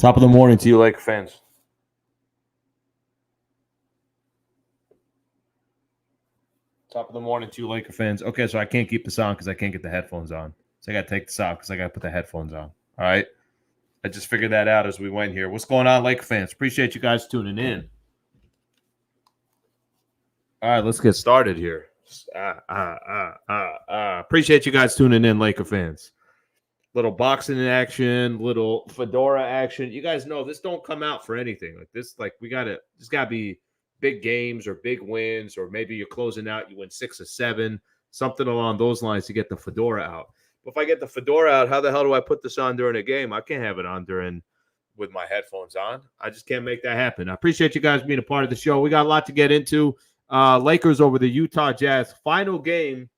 Top of the morning to you, Laker fans. Top of the morning to you, Laker fans. Okay, so I can't keep this on because I can't get the headphones on. So I got to take this off because I got to put the headphones on. All right? I just figured that out as we went here. What's going on, Laker fans? Appreciate you guys tuning in. All right, let's get started here. Appreciate you guys tuning in, Laker fans. Little boxing action, little fedora action. You guys know this don't come out for anything like this. Like just gotta be big games or big wins, or maybe you're closing out, you win 6 or 7, something along those lines to get the fedora out. But if I get the fedora out, how the hell do I put this on during a game? I can't have it on during with my headphones on. I just can't make that happen. I appreciate you guys being a part of the show. We got a lot to get into. Lakers over the Utah Jazz. Final game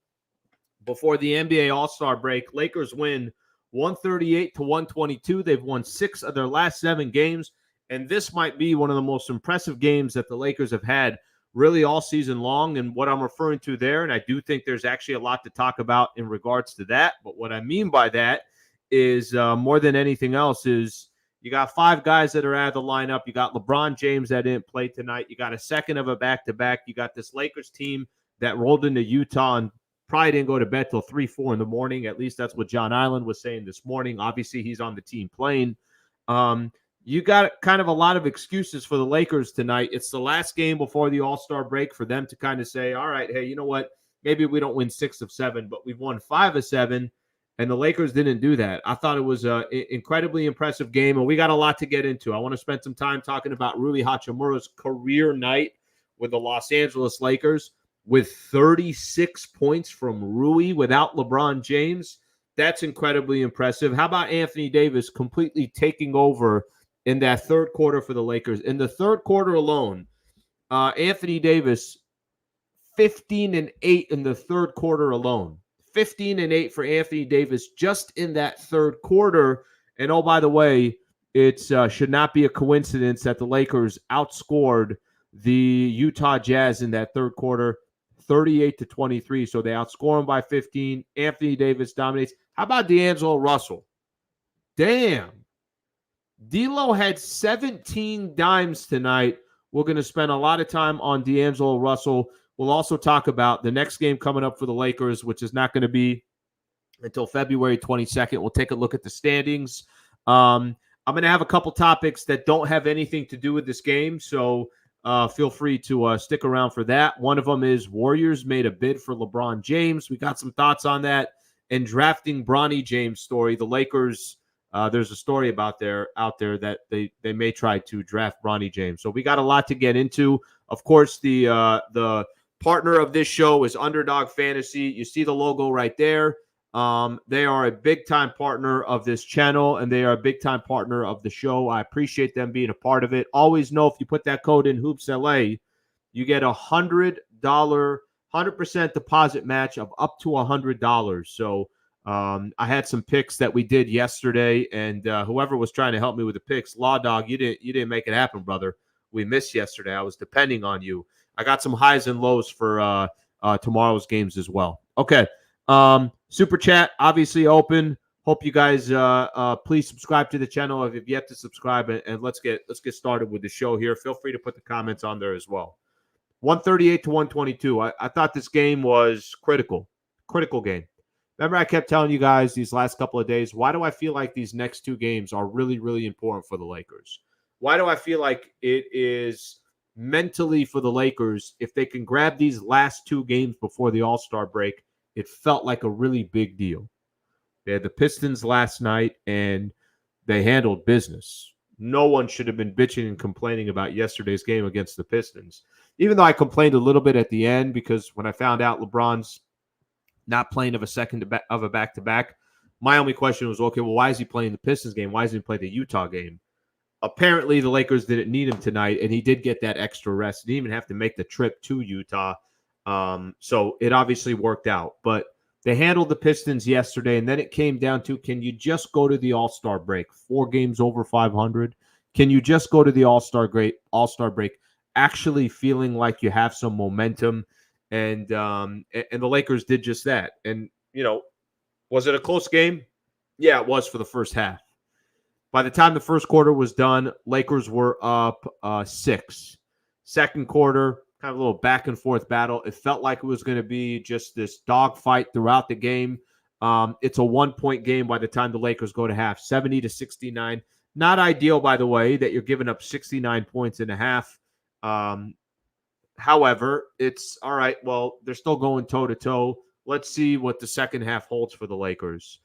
before the NBA All-Star break. Lakers win 138-122. They've won 6 of their last 7 games, and this might be one of the most impressive games that the Lakers have had really all season long. And what I'm referring to there, and I do think there's actually a lot to talk about in regards to that, but what I mean by that is more than anything else is you got 5 guys that are out of the lineup. You got LeBron James that didn't play tonight. You got a second of a back-to-back. You got this Lakers team that rolled into Utah and probably didn't go to bed till 3, 4 in the morning. At least that's what John Island was saying this morning. Obviously, he's on the team playing. You got kind of a lot of excuses for the Lakers tonight. It's the last game before the All-Star break for them to kind of say, all right, hey, you know what? Maybe we don't win 6 of 7, but we've won 5 of 7, and the Lakers didn't do that. I thought it was an incredibly impressive game, and we got a lot to get into. I want to spend some time talking about Rui Hachimura's career night with the Los Angeles Lakers, with 36 points from Rui without LeBron James. That's incredibly impressive. How about Anthony Davis completely taking over in that third quarter for the Lakers? In the third quarter alone, Anthony Davis, 15-8 in the third quarter alone. 15-8 for Anthony Davis just in that third quarter. And oh, by the way, it should not be a coincidence that the Lakers outscored the Utah Jazz in that third quarter 38-23. So they outscore them by 15. Anthony Davis dominates. How about D'Angelo Russell? Damn. D'Lo had 17 dimes tonight. We're going to spend a lot of time on D'Angelo Russell. We'll also talk about the next game coming up for the Lakers, which is not going to be until February 22nd. We'll take a look at the standings. I'm going to have a couple topics that don't have anything to do with this game, so feel free to stick around for that. One of them is Warriors made a bid for LeBron James. We got some thoughts on that. And drafting Bronny James story. The Lakers, there's a story out there that they may try to draft Bronny James. So we got a lot to get into. Of course, the partner of this show is Underdog Fantasy. You see the logo right there. They are a big-time partner of this channel, and they are a big-time partner of the show. I appreciate them being a part of it. Always know if you put that code in HoopsLA, you get $100 100% deposit match of up to $100. So I had some picks that we did yesterday, and whoever was trying to help me with the picks, Law Dog, you didn't make it happen, brother. We missed yesterday. I was depending on you. I got some highs and lows for tomorrow's games as well. Okay. Super chat obviously open. Hope you guys please subscribe to the channel if you've yet to subscribe, and let's get started with the show here. Feel free to put the comments on there as well. 138-122. I thought this game was critical game. Remember, I kept telling you guys these last couple of days, why do I feel like these next 2 games are really, really important for the Lakers? Why do I feel like it is mentally for the Lakers, if they can grab these last 2 games before the All-Star break, it felt like a really big deal. They had the Pistons last night, and they handled business. No one should have been bitching and complaining about yesterday's game against the Pistons. Even though I complained a little bit at the end, because when I found out LeBron's not playing of a back-to-back, my only question was, okay, well, why is he playing the Pistons game? Why isn't he playing the Utah game? Apparently, the Lakers didn't need him tonight, and he did get that extra rest. He didn't even have to make the trip to Utah. So it obviously worked out. But they handled the Pistons yesterday, and then it came down to, can you just go to the All-Star break? 4 games over 500. Can you just go to the All-Star break actually feeling like you have some momentum? And the Lakers did just that. And, was it a close game? Yeah, it was for the first half. By the time the first quarter was done, Lakers were up 6. Second quarter, kind of a little back and forth battle. It felt like it was going to be just this dogfight throughout the game. It's a 1-point game by the time the Lakers go to half, 70-69. Not ideal, by the way, that you're giving up 69 points in a half. However, it's all right. Well, they're still going toe-to-toe. Let's see what the second half holds for the Lakers.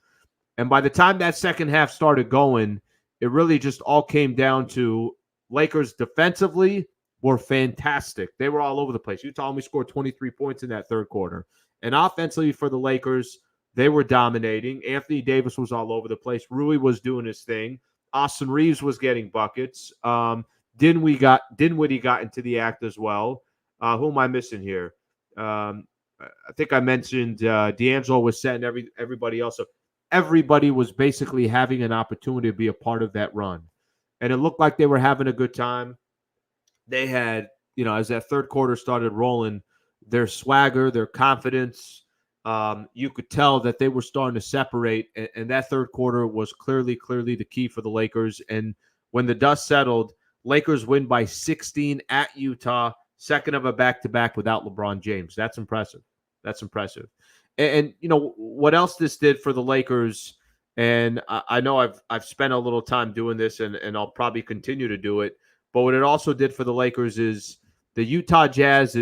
And by the time that second half started going, it really just all came down to Lakers defensively were fantastic. They were all over the place. Utah only scored 23 points in that third quarter. And offensively for the Lakers, they were dominating. Anthony Davis was all over the place. Rui was doing his thing. Austin Reeves was getting buckets. Dinwiddie got into the act as well. Who am I missing here? I think I mentioned D'Angelo was setting everybody else up. Everybody was basically having an opportunity to be a part of that run. And it looked like they were having a good time. They had, as that third quarter started rolling, their swagger, their confidence, you could tell that they were starting to separate. And that third quarter was clearly the key for the Lakers. And when the dust settled, Lakers win by 16 at Utah, second of a back-to-back without LeBron James. That's impressive. And what else this did for the Lakers, and I know I've spent a little time doing this, and I'll probably continue to do it, but what it also did for the Lakers is the Utah Jazz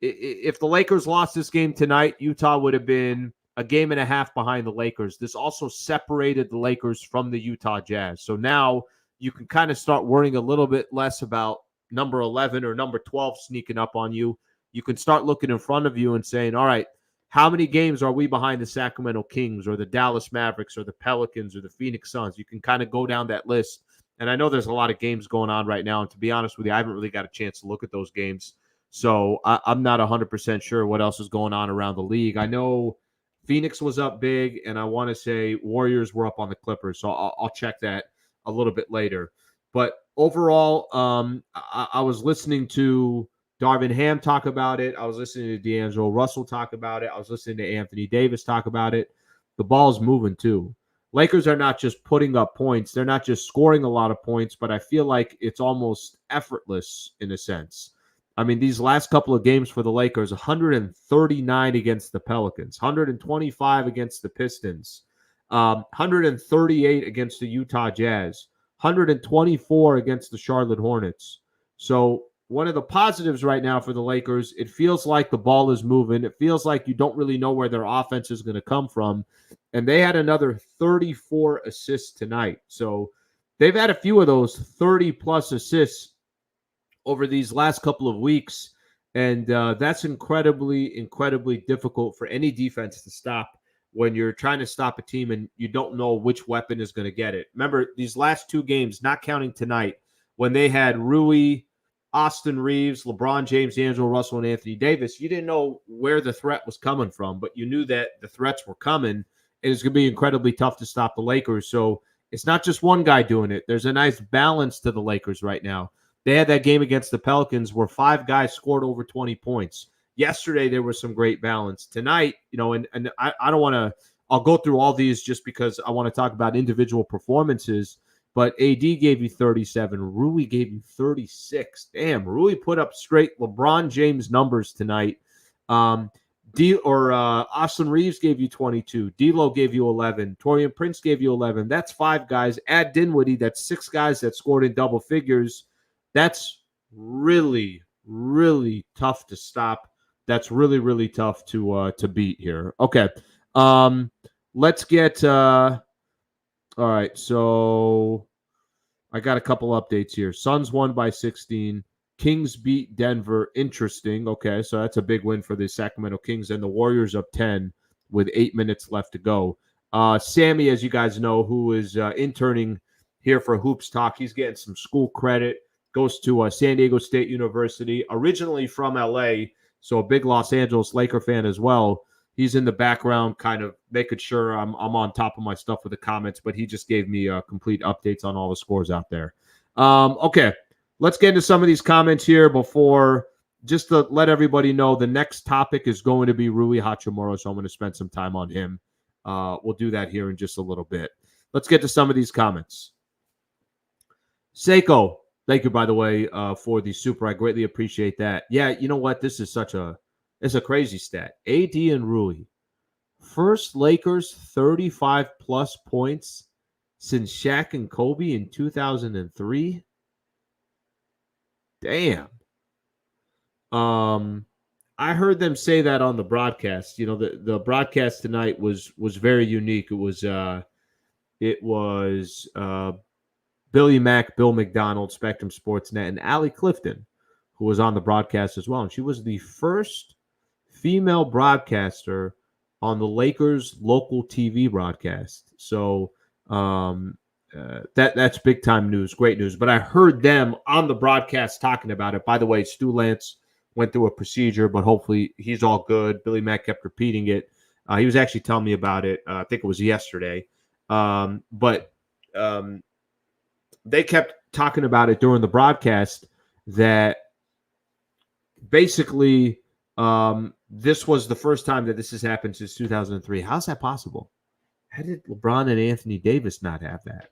if the Lakers lost this game tonight, Utah would have been a game and a half behind the Lakers. This also separated the Lakers from the Utah Jazz. So now you can kind of start worrying a little bit less about number 11 or number 12 sneaking up on you. You can start looking in front of you and saying, all right, how many games are we behind the Sacramento Kings or the Dallas Mavericks or the Pelicans or the Phoenix Suns? You can kind of go down that list. And I know there's a lot of games going on right now. And to be honest with you, I haven't really got a chance to look at those games. So I'm not 100% sure what else is going on around the league. I know Phoenix was up big, and I want to say Warriors were up on the Clippers. So I'll check that a little bit later. But overall, I was listening to Darvin Ham talk about it. I was listening to D'Angelo Russell talk about it. I was listening to Anthony Davis talk about it. The ball's moving too. Lakers are not just putting up points. They're not just scoring a lot of points, but I feel like it's almost effortless in a sense. I mean, these last couple of games for the Lakers, 139 against the Pelicans, 125 against the Pistons, 138 against the Utah Jazz, 124 against the Charlotte Hornets. So one of the positives right now for the Lakers, it feels like the ball is moving. It feels like you don't really know where their offense is going to come from. And they had another 34 assists tonight. So they've had a few of those 30-plus assists over these last couple of weeks. And that's incredibly difficult for any defense to stop when you're trying to stop a team and you don't know which weapon is going to get it. Remember, these last two games, not counting tonight, when they had Rui, Austin Reeves, LeBron James, D'Angelo Russell, and Anthony Davis, you didn't know where the threat was coming from, but you knew that the threats were coming, and it's going to be incredibly tough to stop the Lakers. So it's not just one guy doing it. There's a nice balance to the Lakers right now. They had that game against the Pelicans where 5 guys scored over 20 points. Yesterday, there was some great balance. Tonight, and I don't want to – I'll go through all these just because I want to talk about individual performances. But AD gave you 37. Rui gave you 36. Damn, Rui put up straight LeBron James numbers tonight. Austin Reeves gave you 22. D'Lo gave you 11. Taurean Prince gave you 11. That's 5 guys. Add Dinwiddie, that's 6 guys that scored in double figures. That's really, really tough to stop. That's really, really tough to beat here. Okay, let's get. All right, so I got a couple updates here. Suns won by 16. Kings beat Denver. Interesting. Okay, so that's a big win for the Sacramento Kings. And the Warriors up 10 with 8 minutes left to go. Sammy, as you guys know, who is interning here for Hoops Talk, he's getting some school credit. Goes to San Diego State University. Originally from L.A., so a big Los Angeles Laker fan as well. He's in the background kind of making sure I'm on top of my stuff with the comments, but he just gave me complete updates on all the scores out there. Okay, let's get into some of these comments here before, just to let everybody know, the next topic is going to be Rui Hachimura, so I'm going to spend some time on him. We'll do that here in just a little bit. Let's get to some of these comments. Seiko, thank you, by the way, for the super. I greatly appreciate that. Yeah, you know what? This is it's a crazy stat. AD and Rui, first Lakers 35 plus points since Shaq and Kobe in 2003. Damn. I heard them say that on the broadcast. You know, the broadcast tonight was very unique. It was Billy Mack, Bill McDonald, Spectrum Sportsnet, and Allie Clifton, who was on the broadcast as well. And she was the first female broadcaster on the Lakers local TV broadcast. So that's big time news, great news. But I heard them on the broadcast talking about it. By the way, Stu Lance went through a procedure, but hopefully he's all good. Billy Mack kept repeating it. He was actually telling me about it. I think it was yesterday. But they kept talking about it during the broadcast that basically this was the first time that this has happened since 2003. How's that possible? How did LeBron and Anthony Davis not have that?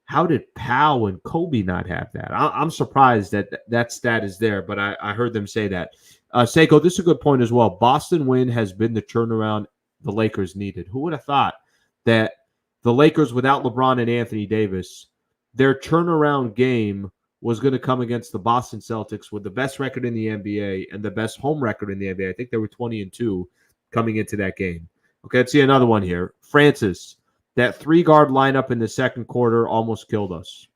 How did Powell and Kobe not have that? I'm surprised that stat is there, but I heard them say that. Seiko, this is a good point as well. Boston win has been the turnaround the Lakers needed. Who would have thought that the Lakers without LeBron and Anthony Davis, their turnaround game was going to come against the Boston Celtics with the best record in the NBA and the best home record in the NBA. I think they were 20-2 coming into that game. Okay, let's see another one here. Francis, that 3-guard lineup in the second quarter almost killed us.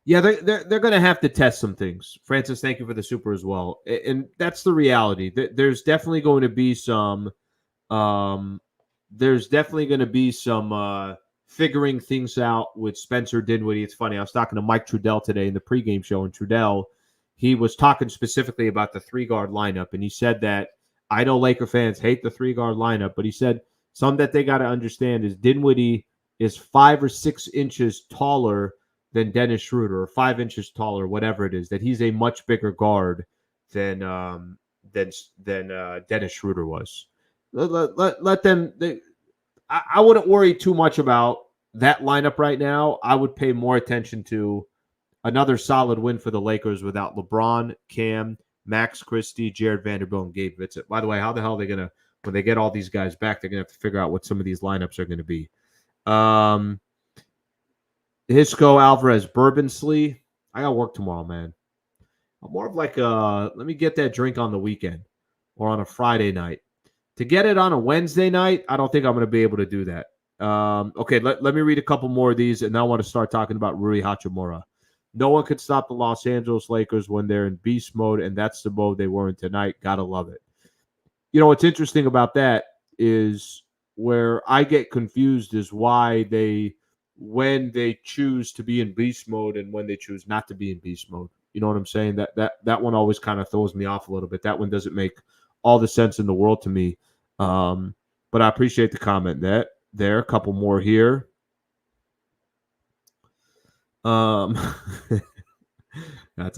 Yeah, they're going to have to test some things. Francis, thank you for the super as well. And that's the reality. There's definitely going to be some figuring things out with Spencer Dinwiddie. It's funny. I was talking to Mike Trudell today in the pregame show, and Trudell, he was talking specifically about the 3-guard lineup, and he said that I know Laker fans hate the 3-guard lineup, but he said something that they got to understand is Dinwiddie is 5 or 6 inches taller than Dennis Schroeder, or 5 inches taller, whatever it is, that he's a much bigger guard than Dennis Schroeder was. Let them. I wouldn't worry too much about that lineup right now. I would pay more attention to another solid win for the Lakers without LeBron, Cam, Max Christie, Jared Vanderbilt, and Gabe Vincent. By the way, how the hell are they going to, when they get all these guys back, they're going to have to figure out what some of these lineups are going to be. Hisco, Alvarez, Bourbonsley. I got work tomorrow, man. I'm more of like let me get that drink on the weekend or on a Friday night. To get it on a Wednesday night, I don't think I'm going to be able to do that. Okay, let me read a couple more of these, and I want to start talking about Rui Hachimura. No one could stop the Los Angeles Lakers when they're in beast mode, and that's the mode they were in tonight. Gotta love it. You know, what's interesting about that is where I get confused is why when they choose to be in beast mode and when they choose not to be in beast mode. You know what I'm saying? That one always kind of throws me off a little bit. That one doesn't make all the sense in the world to me. But I appreciate the comment there. A couple more here. That's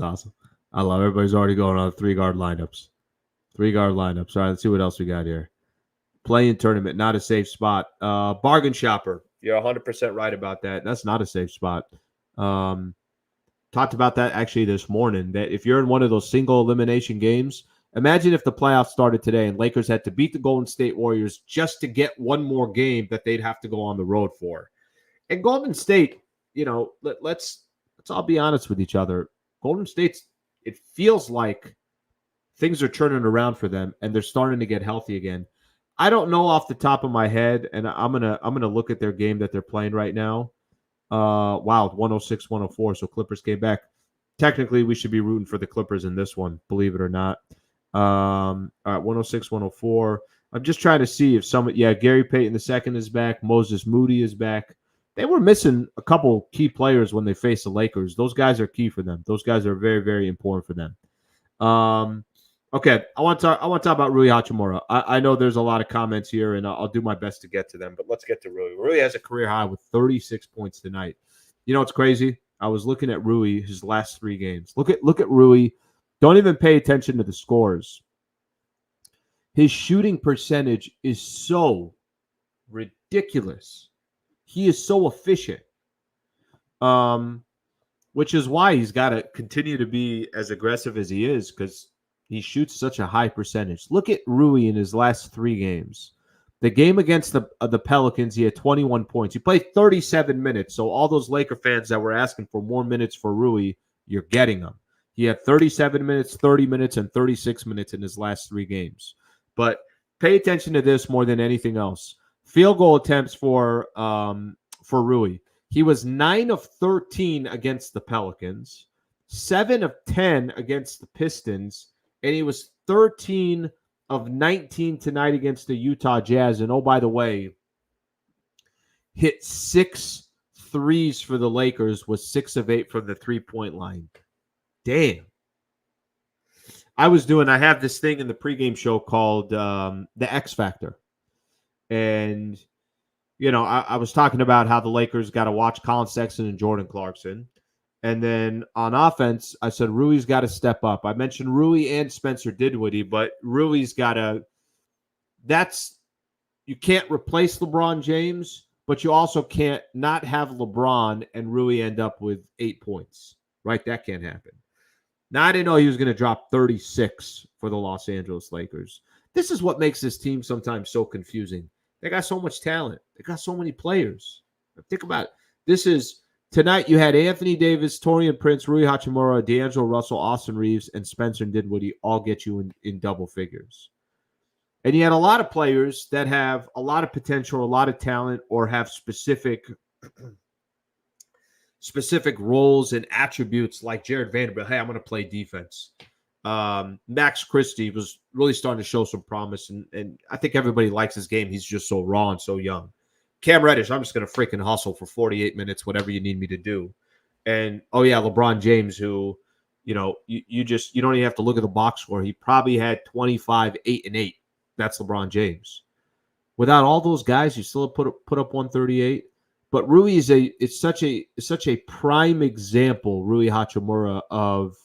awesome. I love everybody's already going on 3-guard lineups. 3-guard lineups. All right, let's see what else we got here. Play-in tournament, not a safe spot. Bargain shopper. You're 100% right about that. That's not a safe spot. Talked about that actually this morning, that if you're in one of those single elimination games, imagine if the playoffs started today and Lakers had to beat the Golden State Warriors just to get one more game that they'd have to go on the road for. And Golden State, you know, let's all be honest with each other. Golden State's, it feels like things are turning around for them and they're starting to get healthy again. I don't know off the top of my head, and I'm gonna look at their game that they're playing right now. Wow, 106-104. So Clippers came back. Technically, we should be rooting for the Clippers in this one, believe it or not. All right, 106-104. I'm just trying to see if Gary Payton II is back. Moses Moody is back. They were missing a couple key players when they faced the Lakers. Those guys are key for them. Those guys are very, very important for them. Okay, I want to talk about Rui Hachimura. I know there's a lot of comments here, and I'll do my best to get to them. But let's get to Rui. Rui has a career high with 36 points tonight. You know what's crazy? I was looking at Rui his last 3 games. Look at Rui. Don't even pay attention to the scores. His shooting percentage is so ridiculous. He is so efficient. which is why he's got to continue to be as aggressive as he is because he shoots such a high percentage. Look at Rui in his last 3 games. The game against the Pelicans, he had 21 points. He played 37 minutes, so all those Laker fans that were asking for more minutes for Rui, you're getting them. He had 37 minutes, 30 minutes, and 36 minutes in his last 3 games. But pay attention to this more than anything else. Field goal attempts for Rui. He was 9 of 13 against the Pelicans, 7 of 10 against the Pistons, and he was 13 of 19 tonight against the Utah Jazz. And oh, by the way, hit 6 threes for the Lakers, was 6 of 8 from the 3-point line. Damn. I have this thing in the pregame show called the X Factor. And, you know, I was talking about how the Lakers got to watch Colin Sexton and Jordan Clarkson. And then on offense, I said Rui's got to step up. I mentioned Rui and Spencer Dinwiddie, but Rui's got to – you can't replace LeBron James, but you also can't not have LeBron and Rui end up with 8 points, right? That can't happen. Now, I didn't know he was going to drop 36 for the Los Angeles Lakers. This is what makes this team sometimes so confusing. They got so much talent. They got so many players. Think about it. This is – tonight, you had Anthony Davis, Taurean Prince, Rui Hachimura, D'Angelo Russell, Austin Reeves, and Spencer Dinwiddie all get you in double figures. And you had a lot of players that have a lot of potential, a lot of talent, or have specific roles and attributes like Jared Vanderbilt. Hey, I'm going to play defense. Max Christie was really starting to show some promise, and I think everybody likes his game. He's just so raw and so young. Cam Reddish, I'm just going to freaking hustle for 48 minutes, whatever you need me to do. And, oh, yeah, LeBron James, who, you know, you don't even have to look at the box score. He probably had 25, 8, and 8. That's LeBron James. Without all those guys, you still put up 138. But Rui is such a prime example, Rui Hachimura, of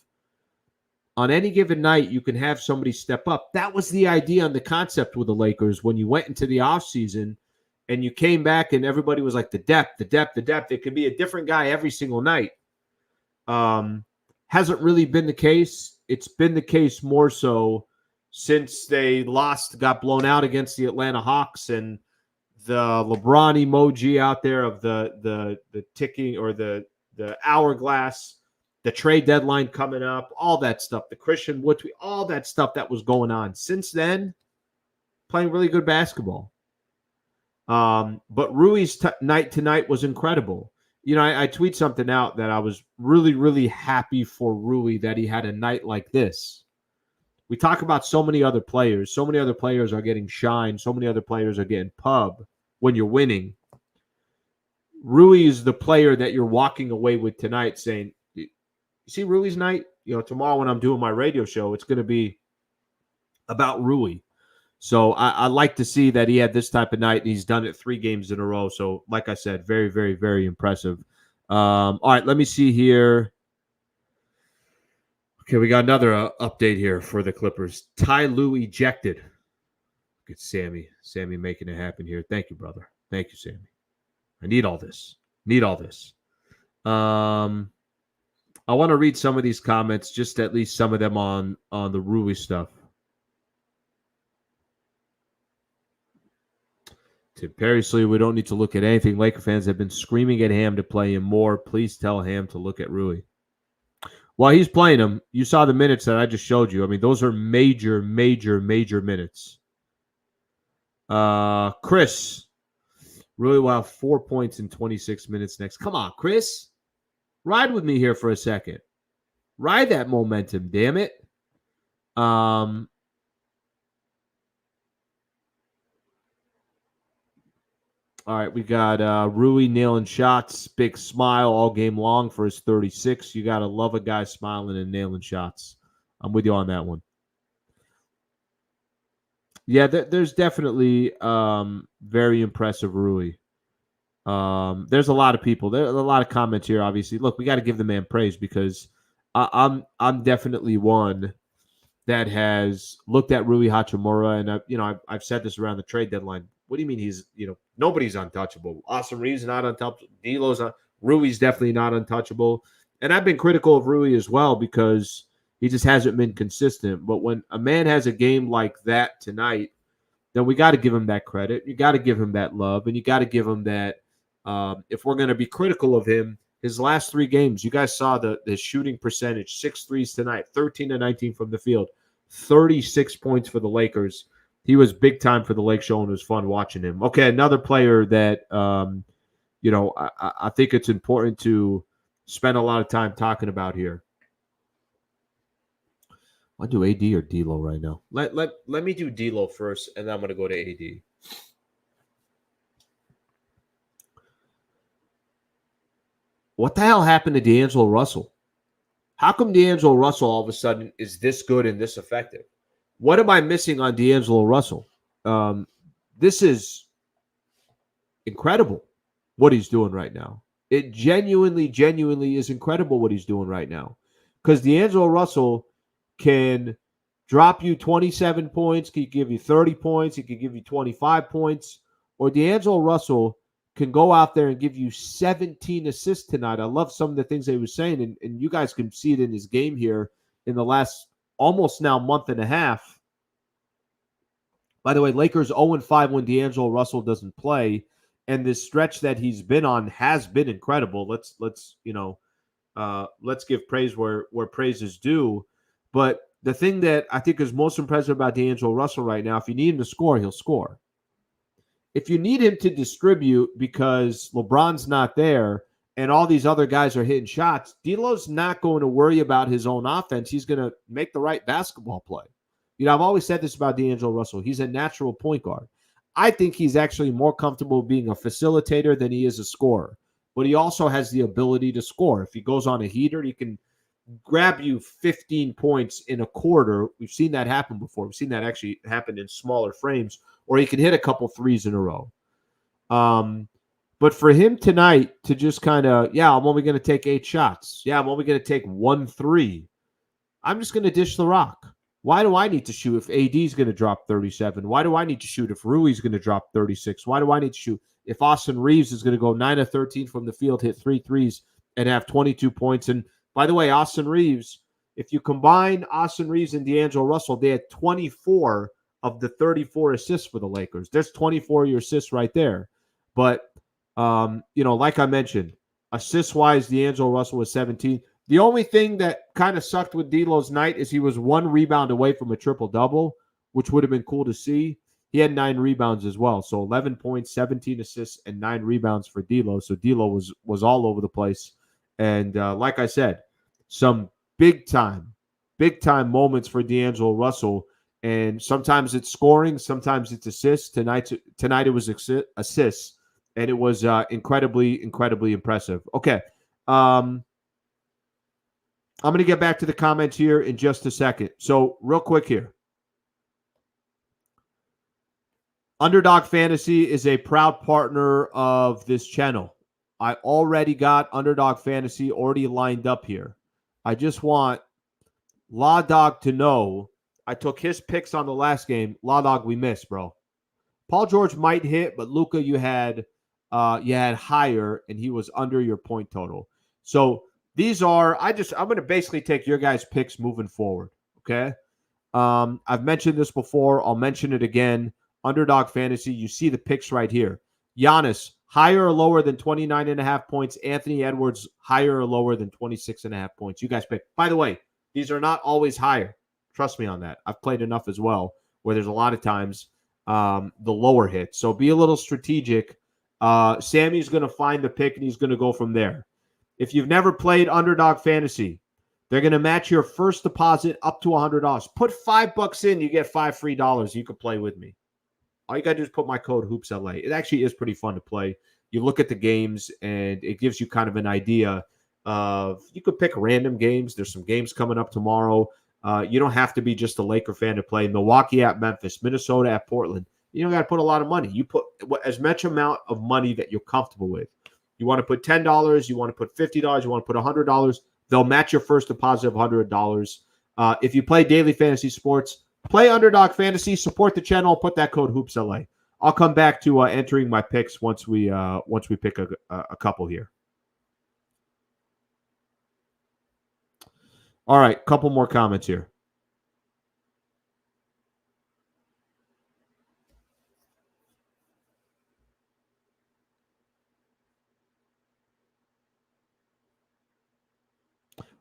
on any given night, you can have somebody step up. That was the idea and the concept with the Lakers when you went into the offseason. And you came back and everybody was like, the depth. It could be a different guy every single night. Hasn't really been the case. It's been the case more so since they got blown out against the Atlanta Hawks, and the LeBron emoji out there of the ticking or the hourglass, the trade deadline coming up, all that stuff, the Christian Wood, all that stuff that was going on. Since then, playing really good basketball. But Rui's night tonight was incredible. You know, I tweet something out that I was really, really happy for Rui that he had a night like this. We talk about so many other players. So many other players are getting shine. So many other players are getting pub when you're winning. Rui is the player that you're walking away with tonight saying, you see Rui's night? You know, tomorrow when I'm doing my radio show, it's going to be about Rui. So I like to see that he had this type of night, and he's done it 3 games in a row. So, like I said, very, very, very impressive. All right, let me see here. Okay, we got another update here for the Clippers. Ty Lue ejected. Look at Sammy. Sammy making it happen here. Thank you, brother. Thank you, Sammy. I need all this. I want to read some of these comments, just at least some of them on the Rui stuff. To Perry Slee, we don't need to look at anything. Laker fans have been screaming at Ham to play him more. Please tell Ham to look at Rui. While he's playing him, you saw the minutes that I just showed you. I mean, those are major, major, major minutes. Chris, Rui will have 4 points in 26 minutes next. Come on, Chris. Ride with me here for a second. Ride that momentum, damn it. All right, we got Rui nailing shots, big smile all game long for his 36. You got to love a guy smiling and nailing shots. I'm with you on that one. Yeah, there's definitely very impressive Rui. There's a lot of people. There are a lot of comments here, obviously. Look, we got to give the man praise because I'm definitely one that has looked at Rui Hachimura, and I've said this around the trade deadline. What do you mean nobody's untouchable? Austin Reeves not untouchable. D'Lo's not. Rui's definitely not untouchable. and I've been critical of Rui as well because he just hasn't been consistent. But when a man has a game like that tonight, then we got to give him that credit. You got to give him that love, and you got to give him that. If we're going to be critical of him, his last 3 games, you guys saw the shooting percentage: 6 threes tonight, 13 to 19 from the field, 36 points for the Lakers. He was big time for the Lake Show, and it was fun watching him. Okay, another player that I think it's important to spend a lot of time talking about here. I do AD or D'Lo right now. Let me do D'Lo first, and then I'm going to go to AD. What the hell happened to D'Angelo Russell? How come D'Angelo Russell all of a sudden is this good and this effective? What am I missing on D'Angelo Russell? This is incredible what he's doing right now. It genuinely is incredible what he's doing right now. Because D'Angelo Russell can drop you 27 points, he can give you 30 points, he can give you 25 points, or D'Angelo Russell can go out there and give you 17 assists tonight. I love some of the things he was saying, and you guys can see it in his game here in the last almost now month and a half. By the way, Lakers 0-5 when D'Angelo Russell doesn't play, and this stretch that he's been on has been incredible. Let's give praise where praise is due. But the thing that I think is most impressive about D'Angelo Russell right now, if you need him to score, he'll score. If you need him to distribute because LeBron's not there and all these other guys are hitting shots, D'Lo's not going to worry about his own offense. He's going to make the right basketball play. I've always said this about D'Angelo Russell. He's a natural point guard. I think he's actually more comfortable being a facilitator than he is a scorer. But he also has the ability to score. If he goes on a heater, he can grab you 15 points in a quarter. We've seen that happen before. We've seen that actually happen in smaller frames. Or he can hit a couple threes in a row. But for him tonight to just kind of, I'm only going to take 8 shots. I'm only going to take 1 3. I'm just going to dish the rock. Why do I need to shoot if AD's going to drop 37? Why do I need to shoot if Rui's going to drop 36? Why do I need to shoot if Austin Reeves is going to go 9 of 13 from the field, hit 3 threes, and have 22 points? And by the way, Austin Reeves, if you combine Austin Reeves and D'Angelo Russell, they had 24 of the 34 assists for the Lakers. There's 24 of your assists right there. But, like I mentioned, assist-wise, D'Angelo Russell was 17. The only thing that kind of sucked with D'Lo's night is he was 1 rebound away from a triple-double, which would have been cool to see. He had 9 rebounds as well. So 11 points, 17 assists, and 9 rebounds for D'Lo. So D'Lo was all over the place. And like I said, some big-time moments for D'Angelo Russell. And sometimes it's scoring, sometimes it's assists. Tonight it was assists, and it was incredibly impressive. Okay. I'm going to get back to the comments here in just a second. So real quick here. Underdog Fantasy is a proud partner of this channel. I already got Underdog Fantasy already lined up here. I just want Law Dog to know I took his picks on the last game. Law Dog, we missed, bro. Paul George might hit, but Luka, you had higher, and he was under your point total. So these are, I'm going to basically take your guys' picks moving forward, okay? I've mentioned this before. I'll mention it again. Underdog Fantasy, you see the picks right here. Giannis, higher or lower than 29.5 points. Anthony Edwards, higher or lower than 26.5 points. You guys pick. By the way, these are not always higher. Trust me on that. I've played enough as well where there's a lot of times the lower hit. So be a little strategic. Sammy's going to find the pick, and he's going to go from there. If you've never played Underdog Fantasy, they're going to match your first deposit up to $100. Put $5 in, you get $5 free. You can play with me. All you got to do is put my code HoopsLA. It actually is pretty fun to play. You look at the games, and it gives you kind of an idea of, you could pick random games. There's some games coming up tomorrow. You don't have to be just a Laker fan to play. Milwaukee at Memphis, Minnesota at Portland. You don't got to put a lot of money. You put as much amount of money that you're comfortable with. You want to put $10, you want to put $50, you want to put $100, they'll match your first deposit of $100. If you play daily fantasy sports, play Underdog Fantasy, support the channel, put that code HoopsLA. I'll come back to entering my picks once we pick a couple here. All right, couple more comments here.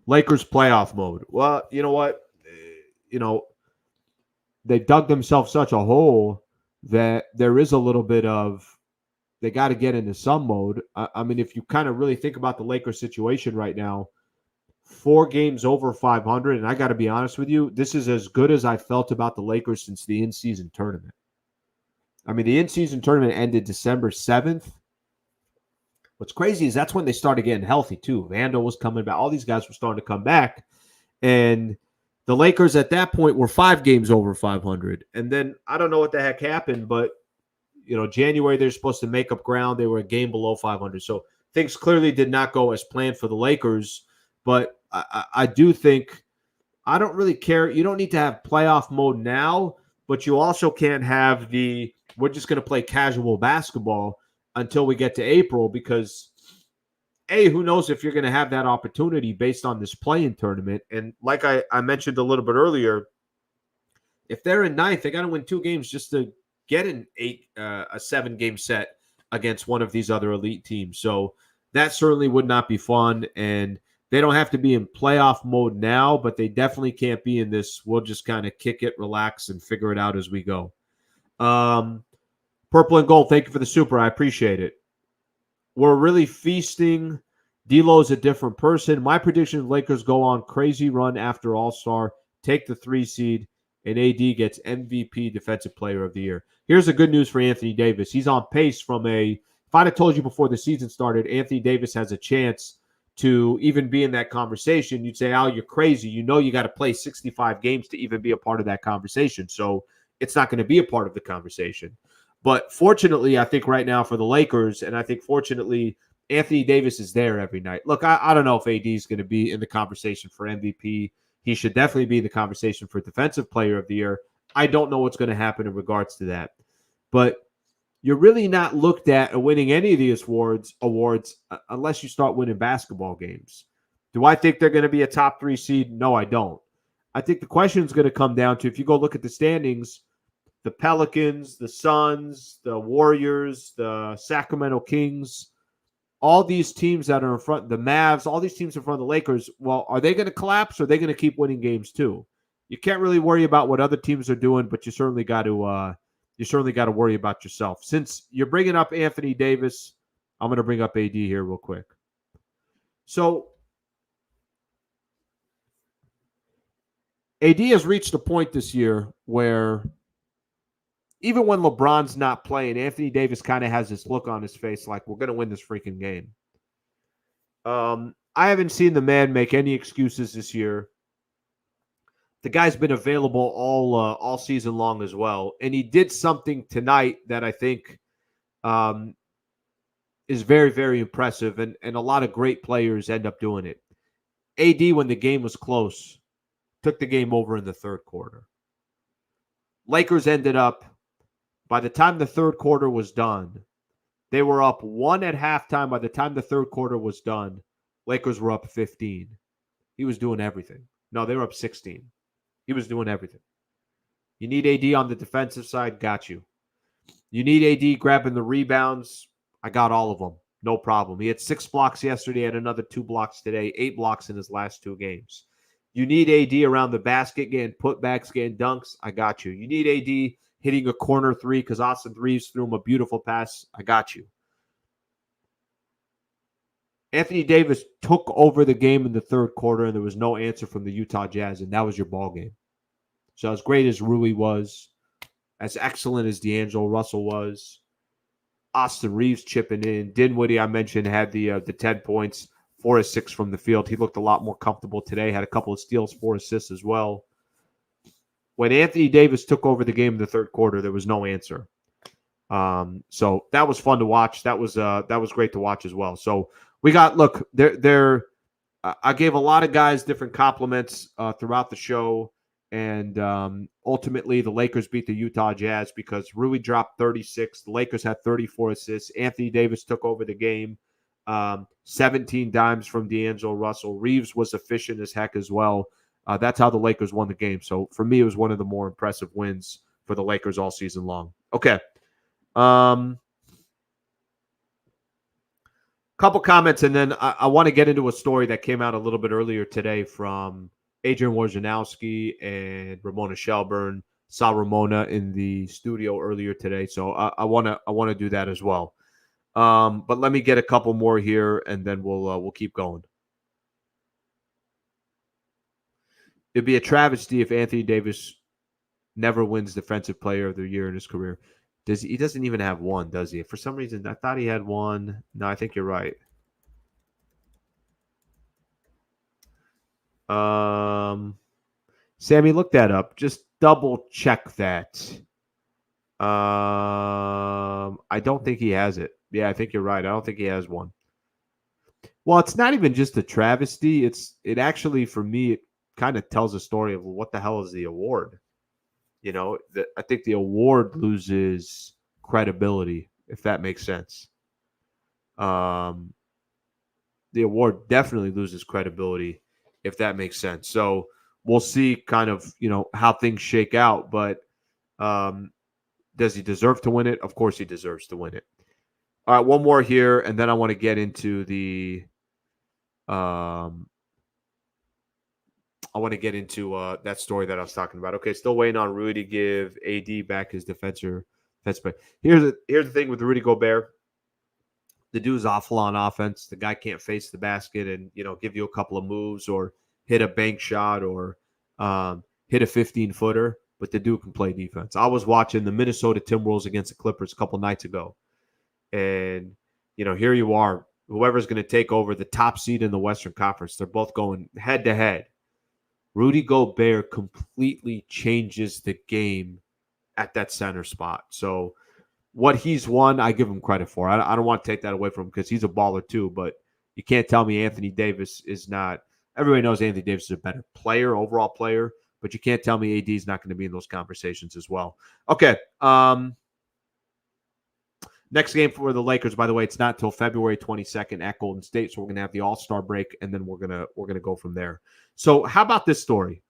Lakers playoff mode. Well, you know what? You know, they dug themselves such a hole that there is a little bit of they got to get into some mode. I mean, if you kind of really think about the Lakers situation right now, 4 games over 500, and I got to be honest with you, this is as good as I felt about the Lakers since the in-season tournament. I mean, the in-season tournament ended December 7th. What's crazy is that's when they started getting healthy, too. Vandal was coming back. All these guys were starting to come back. And the Lakers at that point were 5 games over 500. And then I don't know what the heck happened, but, January they're supposed to make up ground. They were a game below 500. So things clearly did not go as planned for the Lakers. But I do think I don't really care. You don't need to have playoff mode now, but you also can't have we're just going to play casual basketball until we get to April because, who knows if you're going to have that opportunity based on this play-in tournament. And like I mentioned a little bit earlier, if they're in ninth, they got to win 2 games just to get a 7-game set against one of these other elite teams. So that certainly would not be fun. And they don't have to be in playoff mode now, but they definitely can't be in this. We'll just kind of kick it, relax, and figure it out as we go. Purple and gold, thank you for the super. I appreciate it. We're really feasting. D'Lo's a different person. My prediction: Lakers go on crazy run after All-Star, take the 3 seed, and AD gets MVP Defensive Player of the Year. Here's the good news for Anthony Davis. He's on pace from if I'd have told you before the season started, Anthony Davis has a chance to even be in that conversation. You'd say, Al, you're crazy. You got to play 65 games to even be a part of that conversation. So it's not going to be a part of the conversation. But fortunately, I think right now for the Lakers, and I think fortunately, Anthony Davis is there every night. Look, I don't know if AD is going to be in the conversation for MVP. He should definitely be in the conversation for Defensive Player of the Year. I don't know what's going to happen in regards to that. But you're really not looked at winning any of these awards unless you start winning basketball games. Do I think they're going to be a top 3 seed? No, I don't. I think the question is going to come down to, if you go look at the standings, the Pelicans, the Suns, the Warriors, the Sacramento Kings, all these teams that are in front, the Mavs, all these teams in front of the Lakers, well, are they going to collapse or are they going to keep winning games too? You can't really worry about what other teams are doing, but you certainly got to worry about yourself. Since you're bringing up Anthony Davis, I'm going to bring up AD here real quick. So AD has reached a point this year where even when LeBron's not playing, Anthony Davis kind of has this look on his face like, we're going to win this freaking game. I haven't seen the man make any excuses this year. The guy's been available all season long as well. And he did something tonight that I think is very, very impressive. And a lot of great players end up doing it. AD, when the game was close, took the game over in the third quarter. Lakers ended up, by the time the third quarter was done, they were up 1 at halftime. By the time the third quarter was done, Lakers were up 15. He was doing everything. No, they were up 16. He was doing everything. You need AD on the defensive side, got you. You need AD grabbing the rebounds, I got all of them. No problem. He had 6 blocks yesterday, had another 2 blocks today, 8 blocks in his last 2 games. You need AD around the basket, getting putbacks, getting dunks, I got you. You need AD hitting a corner 3 because Austin Reeves threw him a beautiful pass, I got you. Anthony Davis took over the game in the third quarter, and there was no answer from the Utah Jazz, and that was your ball game. So as great as Rui was, as excellent as D'Angelo Russell was, Austin Reeves chipping in. Dinwiddie, I mentioned, had the 10 points, 4 of 6 from the field. He looked a lot more comfortable today, had a couple of steals, 4 assists as well. When Anthony Davis took over the game in the third quarter, there was no answer. So that was fun to watch. That was great to watch as well. So we got, look, I gave a lot of guys different compliments throughout the show. And ultimately, the Lakers beat the Utah Jazz because Rui dropped 36. The Lakers had 34 assists. Anthony Davis took over the game. 17 dimes from D'Angelo Russell. Reeves was efficient as heck as well. That's how the Lakers won the game. So for me, it was one of the more impressive wins for the Lakers all season long. Okay. Couple comments, and then I want to get into a story that came out a little bit earlier today from Adrian Wojnarowski and Ramona Shelburne. Saw Ramona in the studio earlier today, so I want to do that as well. But let me get a couple more here, and then we'll keep going. It'd be a travesty if Anthony Davis never wins Defensive Player of the Year in his career. He doesn't even have one, does he? For some reason, I thought he had one. No, I think you're right. Sammy, look that up. Just double check that. I don't think he has it. Yeah, I think you're right. I don't think he has one. Well, it's not even just a travesty. It actually, for me, it kind of tells a story of what the hell is the award. You know, I think the award loses credibility, if that makes sense. The award definitely loses credibility, if that makes sense. So we'll see kind of, how things shake out. But does he deserve to win it? Of course he deserves to win it. All right, one more here, and then I want to get into the that story that I was talking about. Okay, still waiting on Rudy to give AD back his defensive play. Here's the thing with Rudy Gobert. The dude's awful on offense. The guy can't face the basket and give you a couple of moves or hit a bank shot or hit a 15-footer. But the dude can play defense. I was watching the Minnesota Timberwolves against the Clippers a couple nights ago, and here you are. Whoever's going to take over the top seed in the Western Conference, they're both going head to head. Rudy Gobert completely changes the game at that center spot. So what he's won, I give him credit for. I don't want to take that away from him because he's a baller too, but you can't tell me Anthony Davis is not. Everybody knows Anthony Davis is a better player, overall player, but you can't tell me AD is not going to be in those conversations as well. Okay. Next game for the Lakers, by the way, it's not until February 22nd at Golden State, so we're going to have the All-Star break, and then we're gonna go from there. So how about this story?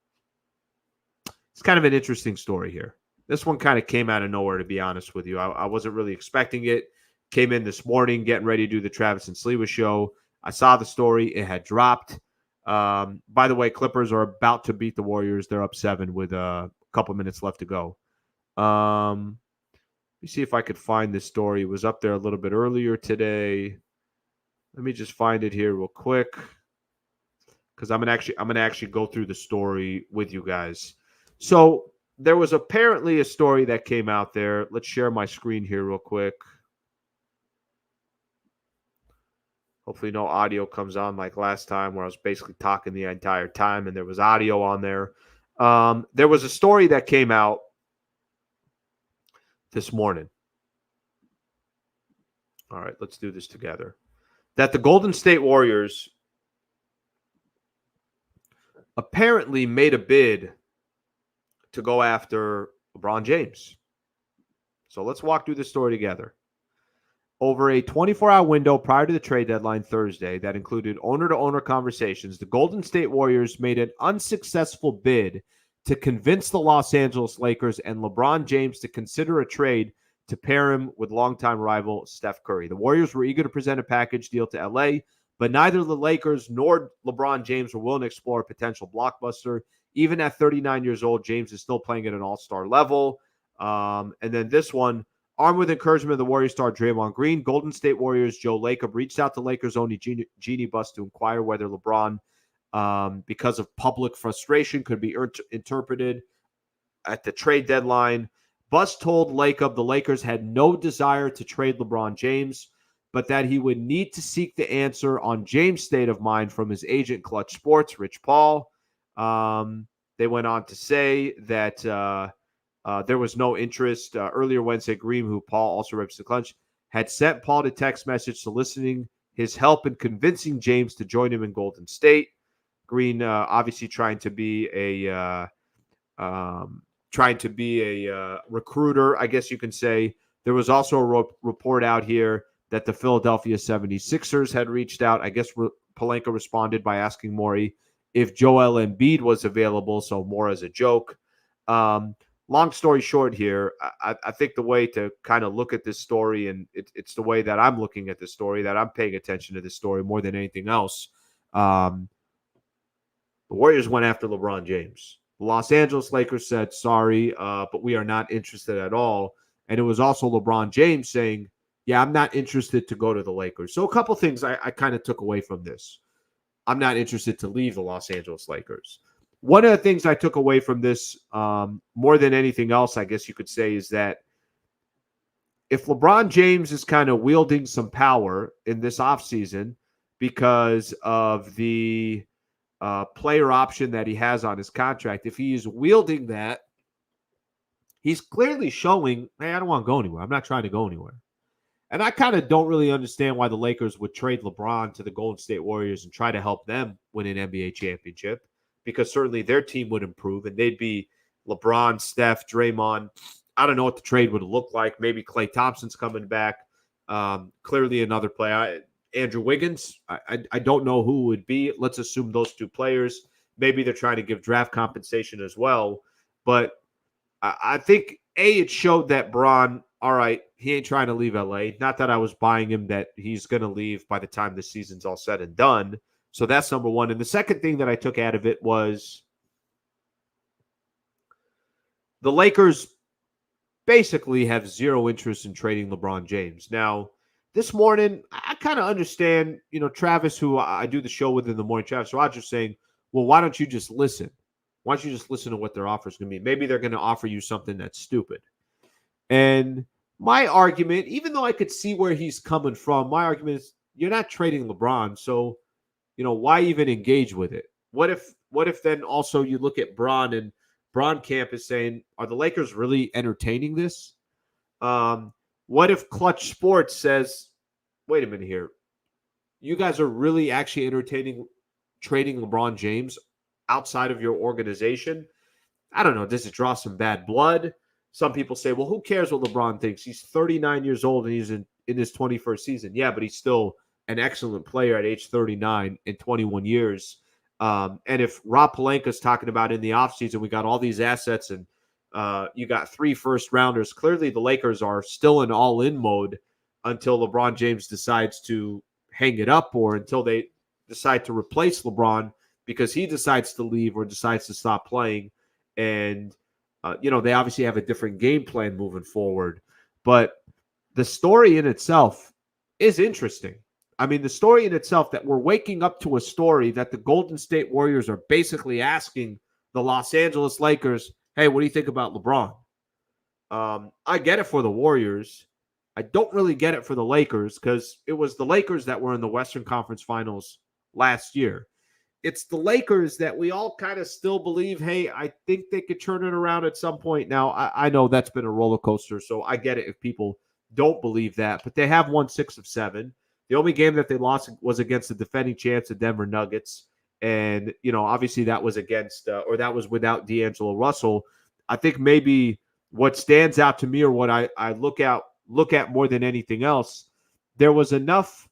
It's kind of an interesting story here. This one kind of came out of nowhere, to be honest with you. I wasn't really expecting it. Came in this morning, getting ready to do the Travis and Sliwa show. I saw the story. It had dropped. By the way, Clippers are about to beat the Warriors. They're up 7 with a couple minutes left to go. Let me see if I could find this story. It was up there a little bit earlier today. Let me just find it here real quick, because I'm gonna actually go through the story with you guys. So there was apparently a story that came out there. Let's share my screen here real quick. Hopefully no audio comes on like last time where I was basically talking the entire time and there was audio on there. There was a story that came out this morning. All right, let's do this together. That the Golden State Warriors apparently made a bid to go after LeBron James. So let's walk through the story together. Over a 24-hour window prior to the trade deadline Thursday that included owner-to-owner conversations, the Golden State Warriors made an unsuccessful bid to convince the Los Angeles Lakers and LeBron James to consider a trade to pair him with longtime rival Steph Curry. The Warriors were eager to present a package deal to LA, but neither the Lakers nor LeBron James were willing to explore a potential blockbuster. Even at 39 years old, James is still playing at an all-star level. And then this one, armed with encouragement of the Warriors star Draymond Green, Golden State Warriors Joe Lacob reached out to Lakers owner Jeanie Buss to inquire whether LeBron, because of public frustration, could be interpreted at the trade deadline. Buss told Lacob the Lakers had no desire to trade LeBron James, but that he would need to seek the answer on James' state of mind from his agent, Clutch Sports, Rich Paul. They went on to say that there was no interest. Earlier Wednesday, Green, who Paul also represents the Clutch, had sent Paul a text message soliciting his help in convincing James to join him in Golden State. Green obviously trying to be a recruiter, I guess you can say. There was also a report out here that the Philadelphia 76ers had reached out. I guess Pelinka responded by asking Morey if Joel Embiid was available, so more as a joke. Long story short here, I think the way to kind of look at this story, and it's the way that I'm looking at this story, that I'm paying attention to this story more than anything else. The Warriors went after LeBron James. The Los Angeles Lakers said, sorry, but we are not interested at all. And it was also LeBron James saying, yeah, I'm not interested to go to the Lakers. So a couple things I kind of took away from this. I'm not interested to leave the Los Angeles Lakers. One of the things I took away from this, more than anything else, I guess you could say, is that if LeBron James is kind of wielding some power in this offseason because of the player option that he has on his contract, if he is wielding that, he's clearly showing, hey, I don't want to go anywhere. I'm not trying to go anywhere. And I kind of don't really understand why the Lakers would trade LeBron to the Golden State Warriors and try to help them win an NBA championship, because certainly their team would improve and they'd be LeBron, Steph, Draymond. I don't know what the trade would look like. Maybe Klay Thompson's coming back. Clearly another player. Andrew Wiggins, I don't know who it would be. Let's assume those two players. Maybe they're trying to give draft compensation as well. But I think, it showed that Bron, all right, he ain't trying to leave LA. Not that I was buying him that he's going to leave by the time the season's all said and done. So that's number one. And the second thing that I took out of it was the Lakers basically have zero interest in trading LeBron James. Now, this morning, I kind of understand, Travis, who I do the show with in the morning, Travis Rogers, saying, well, why don't you just listen? Why don't you just listen to what their offer is going to be? Maybe they're going to offer you something that's stupid. And my argument, even though I could see where he's coming from, my argument is you're not trading LeBron, so why even engage with it? What if then also you look at Bron, and Bron camp is saying, are the Lakers really entertaining this? What if Clutch Sports says, wait a minute here, you guys are really actually entertaining trading LeBron James outside of your organization? I don't know. Does it draw some bad blood? Some people say, well, who cares what LeBron thinks? He's 39 years old and he's in his 21st season. Yeah, but he's still an excellent player at age 39 in 21 years. And if Rob Pelinka's talking about in the offseason, we got all these assets and you got 3 first-rounders, clearly the Lakers are still in all-in mode until LeBron James decides to hang it up, or until they decide to replace LeBron because he decides to leave or decides to stop playing. And they obviously have a different game plan moving forward. But the story in itself is interesting. I mean, the story in itself, that we're waking up to a story that the Golden State Warriors are basically asking the Los Angeles Lakers, hey, what do you think about LeBron? I get it for the Warriors. I don't really get it for the Lakers, because it was the Lakers that were in the Western Conference Finals last year. It's the Lakers that we all kind of still believe, hey, I think they could turn it around at some point. Now, I know that's been a roller coaster, so I get it if people don't believe that. But they have won 6 of 7. The only game that they lost was against the defending champs, the Denver Nuggets. And, obviously that was against or that was without D'Angelo Russell. I think maybe what stands out to me, or what I look at more than anything else, there was enough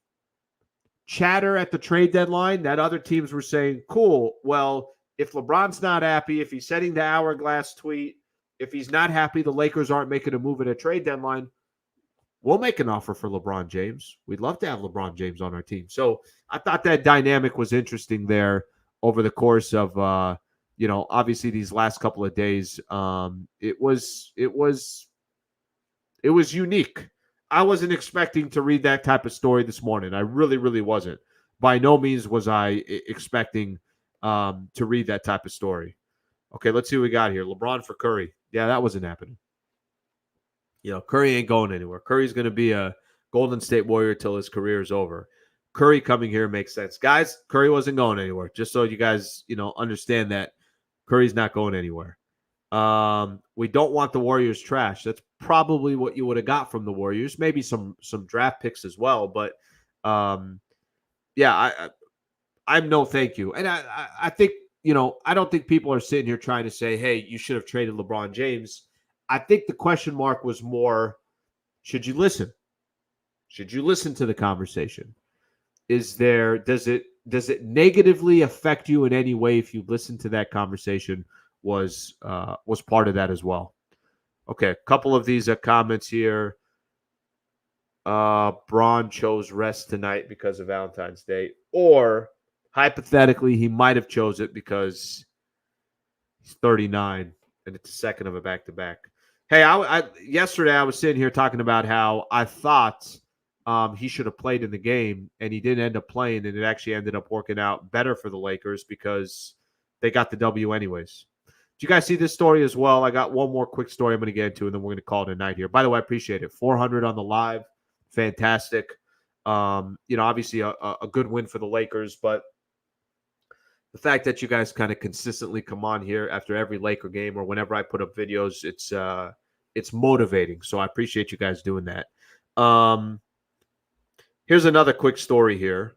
chatter at the trade deadline that other teams were saying, cool, well, if LeBron's not happy, if he's sending the hourglass tweet, if he's not happy the Lakers aren't making a move at a trade deadline, we'll make an offer for LeBron James. We'd love to have LeBron James on our team. So I thought that dynamic was interesting there over the course of, obviously these last couple of days. It was unique. I wasn't expecting to read that type of story this morning. I really, really wasn't. By no means was I expecting to read that type of story. Okay, let's see what we got here. LeBron for Curry. Yeah, that wasn't happening. Curry ain't going anywhere. Curry's going to be a Golden State Warrior till his career is over. Curry coming here makes sense. Guys, Curry wasn't going anywhere. Just so you guys, understand that Curry's not going anywhere. We don't want the Warriors trash. That's probably what you would have got from the Warriors. Maybe some draft picks as well. But, yeah, I'm no thank you. And I think, I don't think people are sitting here trying to say, hey, you should have traded LeBron James. I think the question mark was more, should you listen? Should you listen to the conversation? Does it negatively affect you in any way if you listen to that conversation was part of that as well? Okay, a couple of these comments here. Bron chose rest tonight because of Valentine's Day, or hypothetically, he might have chose it because he's 39 and it's a second of a back-to-back. Hey, yesterday I was sitting here talking about how I thought he should have played in the game, and he didn't end up playing, and it actually ended up working out better for the Lakers because they got the W anyways. Do you guys see this story as well? I got one more quick story I'm going to get into, and then we're going to call it a night here. By the way, I appreciate it. 400 on the live. Fantastic. Obviously a good win for the Lakers, but the fact that you guys kind of consistently come on here after every Laker game or whenever I put up videos, it's motivating. So I appreciate you guys doing that. Here's another quick story here.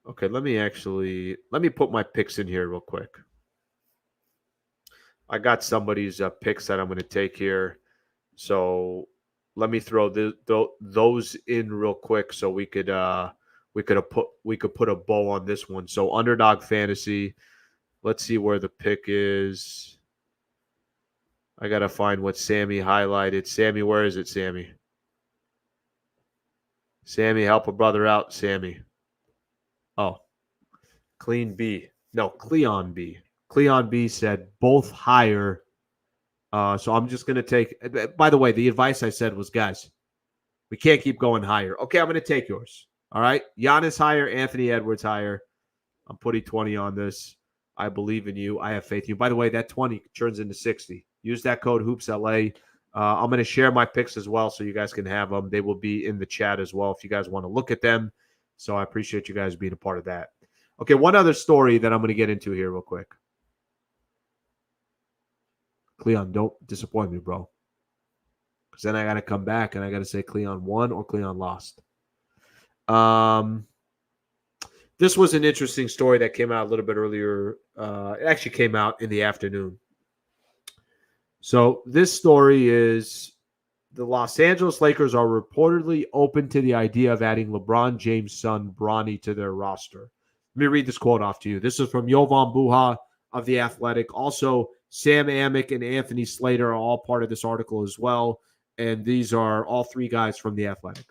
Okay, let me put my picks in here real quick. I got somebody's picks that I'm going to take here. So let me throw those in real quick so we could put a bow on this one. So underdog fantasy. Let's see where the pick is. I got to find what Sammy highlighted. Sammy, where is it, Sammy? Sammy, help a brother out, Sammy. Oh, Clean B. No, Cleon B. Cleon B said both higher. So I'm just going to take – by the way, the advice I said was, guys, we can't keep going higher. Okay, I'm going to take yours. All right? Giannis higher, Anthony Edwards higher. I'm putting 20 on this. I believe in you. I have faith in you. By the way, that 20 turns into 60. Use that code HoopsLA. I'm going to share my picks as well so you guys can have them. They will be in the chat as well if you guys want to look at them. So I appreciate you guys being a part of that. Okay, one other story that I'm going to get into here real quick. Cleon, don't disappoint me, bro. Because then I got to come back and I got to say Cleon won or Cleon lost. This was an interesting story that came out a little bit earlier. It actually came out in the afternoon. So this story is the Los Angeles Lakers are reportedly open to the idea of adding LeBron James' son, Bronny, to their roster. Let me read this quote off to you. This is from Jovan Buha of The Athletic. Also, Sam Amick and Anthony Slater are all part of this article as well. And these are all three guys from The Athletic.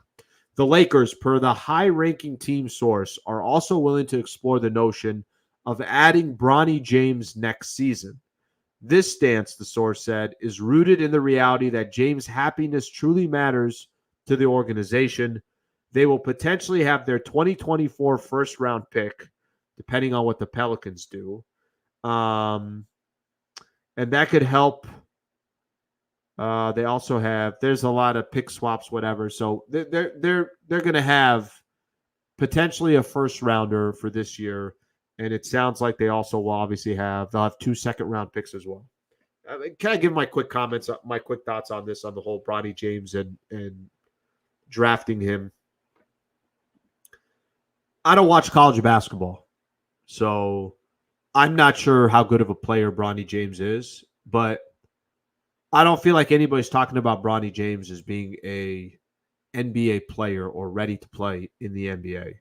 The Lakers, per the high-ranking team source, are also willing to explore the notion of adding Bronny James next season. This stance, the source said, is rooted in the reality that James' happiness truly matters to the organization. They will potentially have their 2024 first-round pick, depending on what the Pelicans do. And that could help. They also have, there's a lot of pick swaps, whatever. So they're going to have potentially a first rounder for this year. And it sounds like they also will obviously they'll have 2 second-round picks as well. Can I give my quick comments, my quick thoughts on this, on the whole Bronny James and drafting him? I don't watch college basketball, so I'm not sure how good of a player Bronny James is, but I don't feel like anybody's talking about Bronny James as being a NBA player or ready to play in the NBA.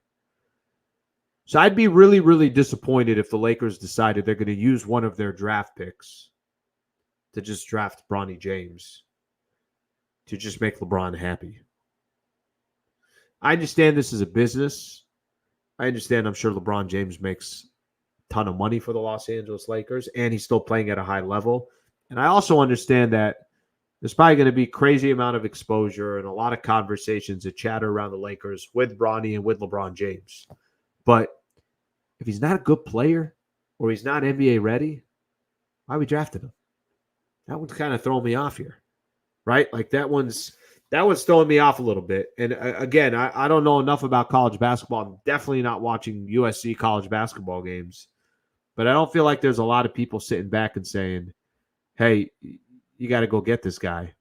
So I'd be really, really disappointed if the Lakers decided they're going to use one of their draft picks to just draft Bronny James to just make LeBron happy. I understand this is a business. I understand I'm sure LeBron James makes a ton of money for the Los Angeles Lakers, and he's still playing at a high level. And I also understand that there's probably going to be crazy amount of exposure and a lot of conversations and chatter around the Lakers with Bronny and with LeBron James. But if he's not a good player or he's not NBA ready, why are we drafting him? That one's kind of throwing me off here, right? Like that one's throwing me off a little bit. And again, I don't know enough about college basketball. I'm definitely not watching USC college basketball games. But I don't feel like there's a lot of people sitting back and saying, hey, you got to go get this guy.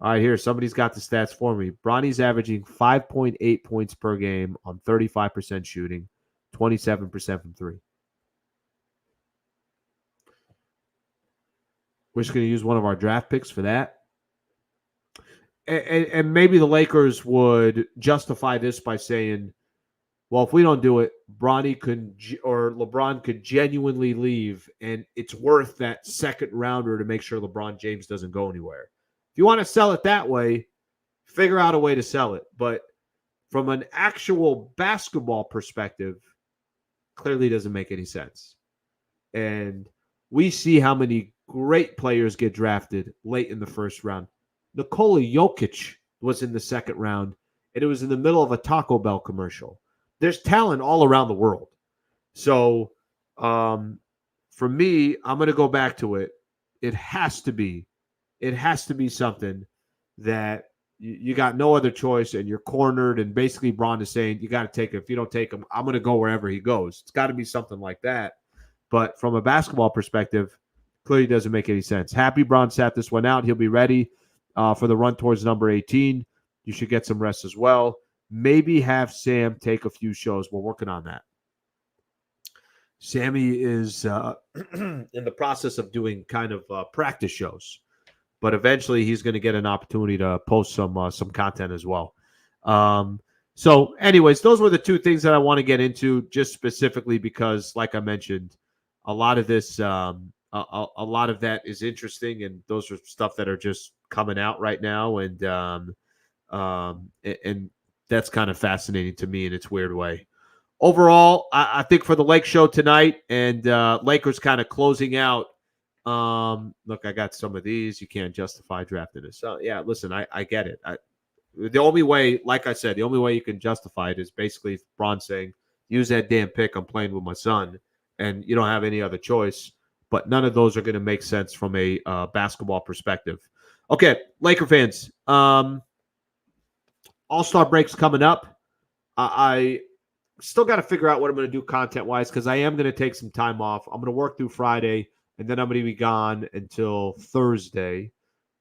All right, here, somebody's got the stats for me. Bronny's averaging 5.8 points per game on 35% shooting, 27% from three. We're just going to use one of our draft picks for that. and maybe the Lakers would justify this by saying, well, if we don't do it, Bronny could or LeBron could genuinely leave, and it's worth that second rounder to make sure LeBron James doesn't go anywhere. If you want to sell it that way, figure out a way to sell it. But from an actual basketball perspective, clearly doesn't make any sense. And we see how many great players get drafted late in the first round. Nicoll-USA was in the second round, and it was in the middle of a Taco Bell commercial. There's talent all around the world. So for me, I'm going to go back to it. It has to be something that you got no other choice and you're cornered. And basically, Bron is saying, you got to take him. If you don't take him, I'm going to go wherever he goes. It's got to be something like that. But from a basketball perspective, clearly doesn't make any sense. Happy Bron sat this one out. He'll be ready for the run towards number 18. You should get some rest as well. Maybe have Sam take a few shows. We're working on that. Sammy is in the process of doing kind of practice shows, but eventually he's going to get an opportunity to post some content as well. So anyways, those were the two things that I want to get into just specifically because, like I mentioned, a lot of this, a lot of that is interesting, and those are stuff that are just coming out right now, and that's kind of fascinating to me in its weird way. Overall, I think for the Lake Show tonight and Lakers kind of closing out. Look, I got some of these. You can't justify drafting this. So yeah, listen, I get it. The only way, like I said, the only way you can justify it is basically Bron saying, use that damn pick. I'm playing with my son, and you don't have any other choice. But none of those are going to make sense from a basketball perspective. Okay, Laker fans. All-Star break's coming up. I still got to figure out what I'm going to do content-wise because I am going to take some time off. I'm going to work through Friday, and then I'm going to be gone until Thursday.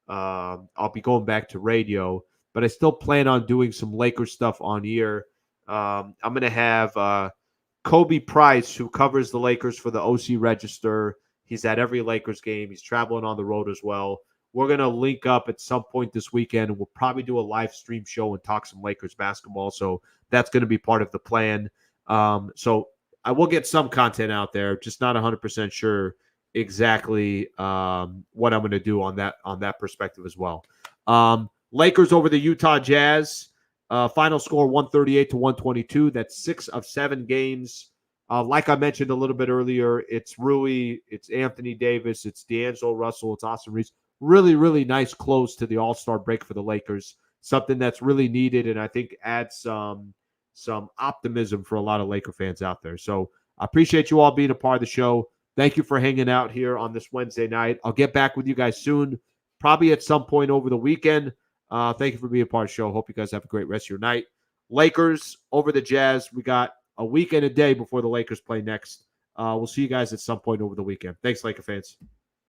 I'll be going back to radio, but I still plan on doing some Lakers stuff on here. I'm going to have Kobe Price, who covers the Lakers for the OC Register. He's at every Lakers game. He's traveling on the road as well. We're going to link up at some point this weekend, and we'll probably do a live stream show and talk some Lakers basketball. So that's going to be part of the plan. So I will get some content out there, just not 100% sure exactly what I'm going to do on that perspective as well. Lakers over the Utah Jazz. Final score 138-122. That's 6 of 7 games. Like I mentioned a little bit earlier, it's Rui, it's Anthony Davis, it's D'Angelo Russell, it's Austin Reeves. Really, really nice close to the All-Star break for the Lakers. Something that's really needed, and I think adds some optimism for a lot of Laker fans out there. So I appreciate you all being a part of the show. Thank you for hanging out here on this Wednesday night. I'll get back with you guys soon, probably at some point over the weekend. Thank you for being a part of the show. Hope you guys have a great rest of your night. Lakers over the Jazz. We got a week and a day before the Lakers play next. We'll see you guys at some point over the weekend. Thanks, Laker fans.